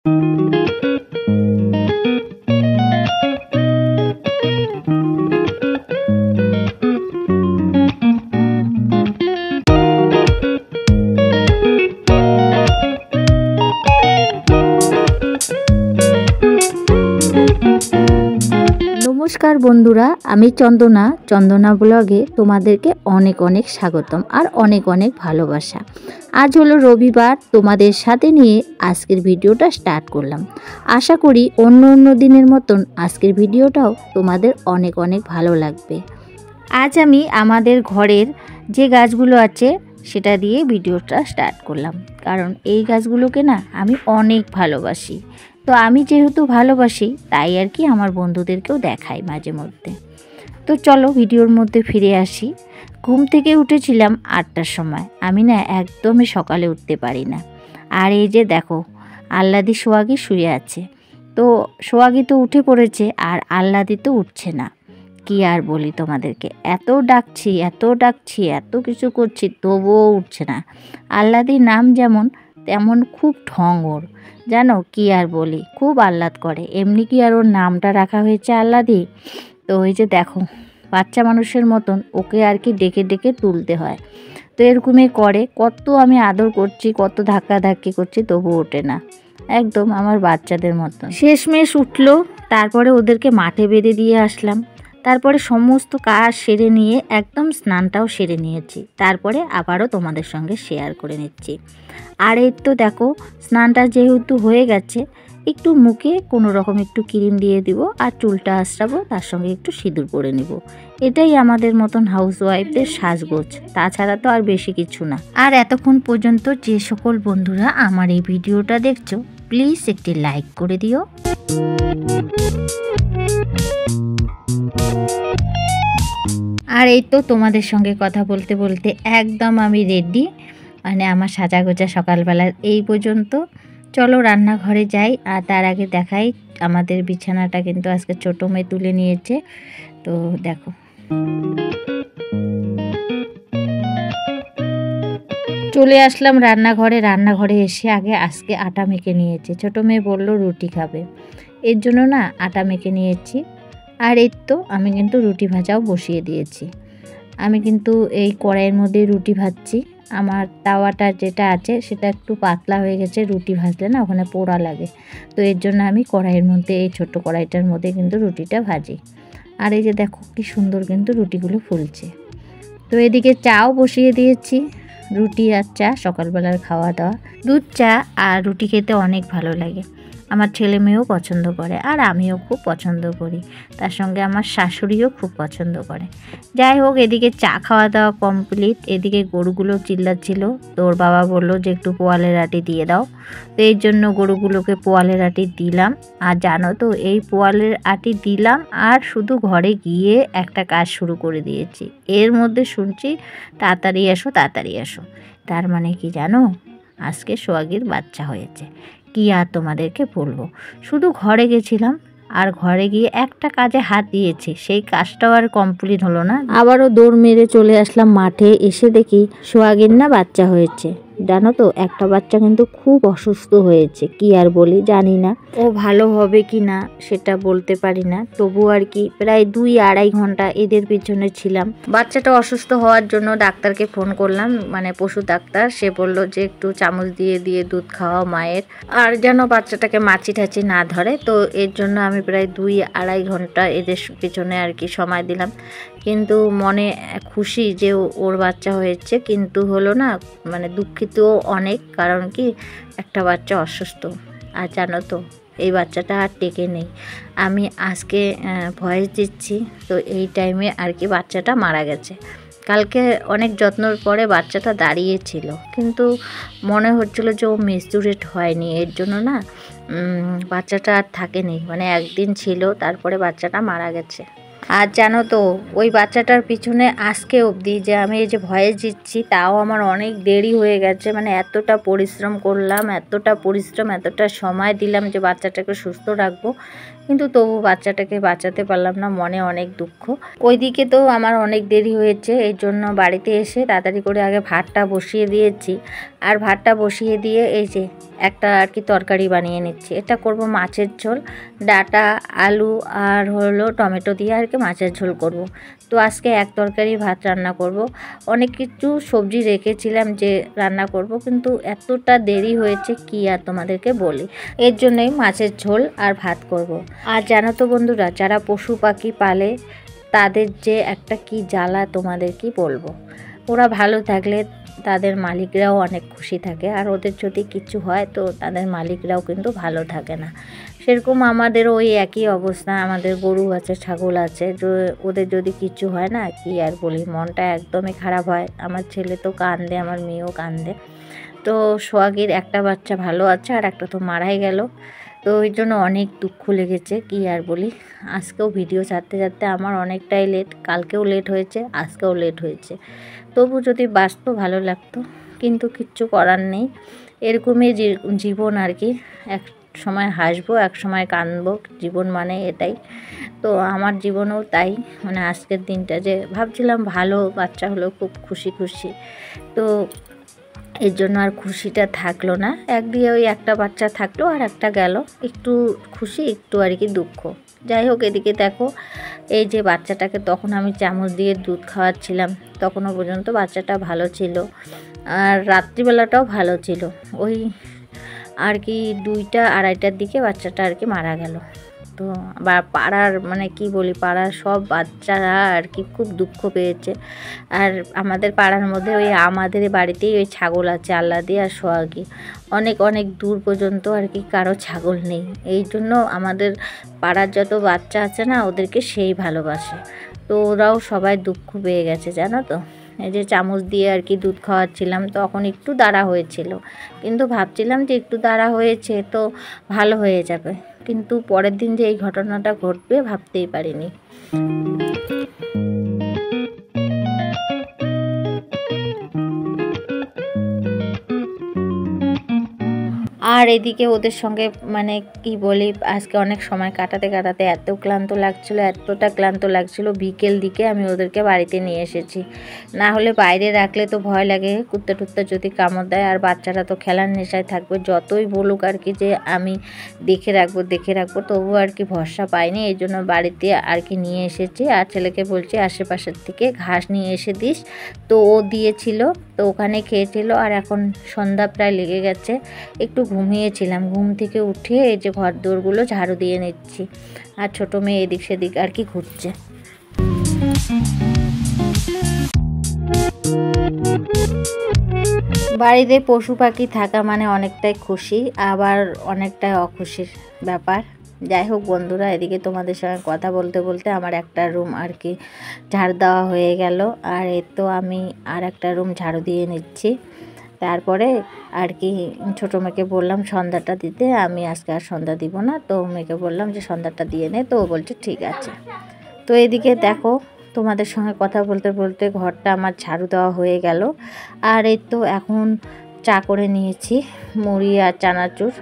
নমস্কার বন্ধুরা, আমি চন্দনা ব্লগে তোমাদেরকে অনেক অনেক স্বাগতম আর অনেক অনেক ভালোবাসা। আজ হলো রবিবার, তোমাদের সাথে নিয়ে আজকের ভিডিওটা স্টার্ট করলাম। আশা করি অন্য দিনের মতন আজকের ভিডিওটাও তোমাদের অনেক অনেক ভালো লাগবে। আজ আমি আমাদের ঘরের যে গাছগুলো আছে সেটা দিয়ে ভিডিওটা স্টার্ট করলাম, কারণ এই গাছগুলোকে না আমি অনেক ভালোবাসি। তো আমি যেহেতু ভালোবাসি তাই আর কি আমার বন্ধুদেরকেও দেখাই মাঝে মধ্যে। তো চলো ভিডিওর মধ্যে ফিরে আসি। ঘুম থেকে উঠেছিলাম 8টার সময়। আমি না একদমই সকালে উঠতে পারি না। আর এই যে দেখো, আল্লাদি সোহাগী শুয়ে আছে। তো সোহাগী তো উঠে পড়েছে আর আল্লাদি তো উঠছে না। কি আর বলি তোমাদেরকে, এত ডাকছি এত কিছু করছি তবুও উঠছে না। আল্লাদির নাম যেমন তেমন খুব ঢং ওর, জানো, কি আর বলি, খুব আহ্লাদ করে। এমনি কি আর ওর নামটা রাখা হয়েছে আহ্লাদি? তো ওই যে দেখো, বাচ্চা মানুষের মতন ওকে আর কি ডেকে ডেকে তুলতে হয়। তো এরকমই করে, কত আমি আদর করছি, কত ধাক্কাধাক্কি করছি তবু ওঠে না, একদম আমার বাচ্চাদের মতন। শেষমেশ উঠলো, তারপরে ওদেরকে মাঠে বেঁধে দিয়ে আসলাম। তারপরে সমস্ত কাজ সেরে নিয়ে একদম স্নানটাও সেরে নিয়েছি। তারপরে আবারও তোমাদের সঙ্গে শেয়ার করে নিচ্ছি। আর এই তো দেখো, স্নানটা যেহেতু হয়ে গেছে, একটু মুখে কোনো রকম একটু ক্রিম দিয়ে দিব আর চুলটা আঁচড়াবো, তার সঙ্গে একটু সিঁদুর পরে নিব। এটাই আমাদের মতন হাউসওয়াইফদের সাজগোজ, তাছাড়া তো আর বেশি কিছু না। আর এতক্ষণ পর্যন্ত যে সকল বন্ধুরা আমার এই ভিডিওটা দেখছো, প্লিজ একটি লাইক করে দিও। আর এই তো তোমাদের সঙ্গে কথা বলতে বলতে একদম আমি রেডি, মানে আমার সাজাগোজা সকালবেলার এই পর্যন্ত। চলো রান্নাঘরে যাই। আর তার আগে দেখাই, আমাদের বিছানাটা কিন্তু আজকে ছোটো মেয়ে তুলে নিয়েছে। তো দেখো, চলে আসলাম রান্নাঘরে এসে আগে আজকে আটা মেখে নিয়েছি। ছোটো মেয়ে বললো রুটি খাবে, এর জন্য না আটা মেখে নিয়েছি। আর এই তো আমি কিন্তু রুটি ভাজাও বসিয়ে দিয়েছি। আমি কিন্তু এই কড়াইয়ের মধ্যে রুটি ভাজছি। আমার তাওয়াটা যেটা আছে সেটা একটু পাতলা হয়ে গেছে, রুটি ভাজলে না ওখানে পোড়া লাগে। তো এর জন্য আমি কড়াইয়ের মধ্যে, এই ছোট্ট কড়াইটার মধ্যে কিন্তু রুটিটা ভাজি। আর এই যে দেখো কি সুন্দর কিন্তু রুটিগুলো ফুলছে। তো এদিকে চাও বসিয়ে দিয়েছি, রুটি আর চা সকালবেলার খাওয়া দাওয়া। দুধ চা আর রুটি খেতে অনেক ভালো লাগে। আমার ছেলে মেয়েও পছন্দ করে আর আমিও খুব পছন্দ করি, তার সঙ্গে আমার শাশুড়িও খুব পছন্দ করে। যাই হোক, এদিকে চা খাওয়া দাওয়া কমপ্লিট। এদিকে গরুগুলো চিল্লাচ্ছিল, তো ওর বাবা বললো যে একটু পোয়ালের আটি দিয়ে দাও। তো এই জন্য গরুগুলোকে পোয়ালের আটি দিলাম। আর জানো তো, এই পোয়ালের আটি দিলাম আর শুধু ঘরে গিয়ে একটা কাজ শুরু করে দিয়েছি। এর মধ্যে শুনছি তাড়াতাড়ি এসো। তার মানে কি জানো, আজকে সোহাগীর বাচ্চা হয়েছে। কি আর তোমাদেরকে বলবো, শুধু ঘরে গেছিলাম আর ঘরে গিয়ে একটা কাজে হাত দিয়েছি, সেই কাজটাও আর কমপ্লিট হলো না। আবারও দৌড় মেরে চলে আসলাম মাঠে। এসে দেখি সোহাগীর না বাচ্চা হয়েছে। জানো তো, একটা বাচ্চা কিন্তু খুব অসুস্থ হয়েছে। কি আর বলি, জানি না ও ভালো হবে কি না সেটা বলতে পারি না। তবু আর কি প্রায় 2-2.5 ঘন্টা এদের পিছনে ছিলাম। বাচ্চাটা অসুস্থ হওয়ার জন্য ডাক্তারকে ফোন করলাম, মানে পশু ডাক্তার। সে বললো যে একটু চামচ দিয়ে দুধ খাওয়াও মায়ের, আর যেন বাচ্চাটাকে মাছি টাছি না ধরে। তো এর জন্য আমি প্রায় 2-2.5 ঘন্টা এদের পিছনে আর কি সময় দিলাম। কিন্তু মনে খুশি যে ওর বাচ্চা হয়েছে, কিন্তু হলো না, মানে দুঃখিত অনেক। কারণ কি, একটা বাচ্চা অসুস্থ। আর জানো তো, এই বাচ্চাটা আর টেকে নেই। আমি আজকে ভয়েস দিচ্ছি, তো এই টাইমে আর কি বাচ্চাটা মারা গেছে। কালকে অনেক যত্নর পরে বাচ্চাটা দাঁড়িয়েছিল, কিন্তু মনে হচ্ছিল যে ও মেচুরেট হয়নি, এর জন্য না বাচ্চাটা আর থাকেনি। মানে একদিন ছিল, তারপরে বাচ্চাটা মারা গেছে। আর জানো তো ওই বাচ্চাটার পিছনে আজকে অবধি যে আমি এই যে ভয়েস দিচ্ছি তাও আমার অনেক দেরি হয়ে গেছে, মানে এতটা পরিশ্রম করলাম, এতটা সময় দিলাম যে বাচ্চাটাকে সুস্থ রাখবো, কিন্তু তবু বাচ্চাটাকে বাঁচাতে পারলাম না, মনে অনেক দুঃখ। ওইদিকে তো আমার অনেক দেরি হয়েছে, এই জন্য বাড়িতে এসে তাড়াতাড়ি করে আগে ভাতটা বসিয়ে দিয়েছি। আর ভাতটা বসিয়ে দিয়ে এই যে একটা আর কি তরকারি বানিয়ে নিচ্ছি। এটা করব মাছের ঝোল, ডাঁটা আলু আর হলো টমেটো দিয়ে আর কি মাছের ঝোল করব। তো আজকে এক তরকারি ভাত রান্না করব। অনেক কিছু সবজি রেখেছিলাম যে রান্না করব, কিন্তু এতটা দেরি হয়েছে কি আর তোমাদেরকে বলি, এর জন্যই মাছের ঝোল আর ভাত করব। আর জানো তো বন্ধুরা, যারা পশু পাখি পালে তাদের যে একটা কি জ্বালা তোমাদের কি বলবো। ওরা ভালো থাকলে তাদের মালিকরাও অনেক খুশি থাকে, আর ওদের যদি কিছু হয় তো তাদের মালিকরাও কিন্তু ভালো থাকে না। সেরকম আমাদের ওই একই অবস্থা, আমাদের গরু আছে, ছাগল আছে, ওদের যদি কিছু হয় না কি আর বলি, মনটা একদমই খারাপ হয়। আমার ছেলে তো কাঁদে, আমার মেয়েও কাঁদে। তো সোহাগীর একটা বাচ্চা ভালো আছে আর একটা তো মারাই গেল, তো ওই জন্য অনেক দুঃখ লেগেছে কি আর বলি। আজকেও ভিডিও ছাড়তে ছাড়তে আমার অনেকটাই লেট, কালকেও লেট হয়েছে, আজকেও লেট হয়েছে। তবু যদি বাঁচতো ভালো লাগতো, কিন্তু কিচ্ছু করার নেই, এরকমই জীবন আর কি। এক সময় হাসবো, এক সময় কাঁদবো, জীবন মানে এটাই। তো আমার জীবনেও তাই, মানে আজকের দিনটা যে ভাবছিলাম ভালো বাচ্চা হলো, খুব খুশি খুশি, তো এর জন্য আর খুশিটা থাকলো না। একদিকে ওই একটা বাচ্চা থাকলো আর একটা গেল, একটু খুশি একটু আর কি দুঃখ। যাই হোক, এদিকে দেখো এই যে বাচ্চাটাকে তখন আমি চামচ দিয়ে দুধ খাওয়াচ্ছিলাম, তখনও পর্যন্ত বাচ্চাটা ভালো ছিল, আর রাত্রিবেলাটাও ভালো ছিল। ওই আর কি 2টা 2:30টার দিকে বাচ্চাটা আর কি মারা গেল। তো বা পাড়ার মানে কি বলি, পাড়ার সব বাচ্চারা আর কি খুব দুঃখ পেয়েছে। আর আমাদের পাড়ার মধ্যে ওই আমাদের বাড়িতেই ওই ছাগল আছে, আল্লাদি আর সোহাগী, অনেক অনেক দূর পর্যন্ত আর কি কারো ছাগল নেই। এই জন্য আমাদের পাড়ার যত বাচ্চা আছে না, ওদেরকে সেই ভালোবাসে। তো ওরাও সবাই দুঃখ পেয়ে গেছে জানো তো। এই যে চামচ দিয়ে আর কি দুধ খাওয়াচ্ছিলাম, তখন একটু দাঁড়া হয়েছিল, কিন্তু ভাবছিলাম যে একটু দাঁড়া হয়েছে তো ভালো হয়ে যাবে, কিন্তু পরের দিন যে এই ঘটনাটা ঘটবে ভাবতেই পারিনি। আর এদিকে ওদের সঙ্গে মানে কি বলি, আজকে অনেক সময় কাটাতে কাটাতে এত ক্লান্ত লাগছিলো, এতটা ক্লান্ত লাগছিলো, বিকেল দিকে আমি ওদেরকে বাড়িতে নিয়ে এসেছি। না হলে বাইরে রাখলে তো ভয় লাগে, কুত্তা টুত্তা যদি কামড় দেয়, আর বাচ্চারা তো খেলার নেশায় থাকবে, যতই বলুক আর কি যে আমি দেখে রাখবো, তবু আর কি ভরসা পাইনি। এই জন্য বাড়িতে আর কি নিয়ে এসেছি। আর ছেলেকে বলছি আশেপাশের থেকে ঘাস নিয়ে এসে দিস, তো ও দিয়েছিল, তো ওখানে খেয়েছিল। আর এখন সন্ধ্যা প্রায় লেগে গেছে, একটু ঘুমিয়েছিলাম, ঘুম থেকে উঠে এই যে ঘর দোরগুলো ঝাড়ু দিয়ে নিচ্ছি। আর ছোটো মেয়ে এদিক সেদিক আর কি ঘুরছে। বাড়িতে পশু পাখি থাকা মানে অনেকটাই খুশি, আবার অনেকটাই অখুশির ব্যাপার। যাই হোক বন্ধুরা, এদিকে তোমাদের সঙ্গে কথা বলতে বলতে আমার একটা রুম আর কি ঝাড়ু দেওয়া হয়ে গেল, আর এর তো আমি আর একটা রুম ঝাড়ু দিয়ে নিচ্ছি। তারপরে আর কি ছোটো মেয়েকে বললাম সন্ধ্যাটা দিতে, আমি আজকে আর সন্ধ্যা দিব না, তো মেয়েকে বললাম যে সন্ধ্যাটা দিয়ে নে, তো ও বলছে ঠিক আছে। তো এদিকে দেখো তোমাদের সঙ্গে কথা বলতে বলতে ঘরটা আমার ঝাড়ু দেওয়া হয়ে গেল। আর এই তো এখন চা করে নিয়েছি, মুড়ি আর চানাচুর,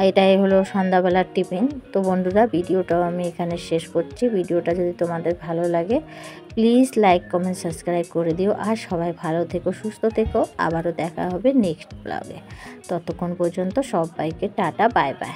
এটাই হলো সন্ধ্যাবেলার টিফিন। তো বন্ধুরা, ভিডিওটাও আমি এখানে শেষ করছি। ভিডিওটা যদি তোমাদের ভালো লাগে প্লিজ লাইক কমেন্ট সাবস্ক্রাইব করে দিও, আর সবাই ভালো থেকো, সুস্থ থেকো। আবারও দেখা হবে নেক্সট ব্লগে। ততক্ষণ পর্যন্ত সবাইকে টাটা, বাই বাই।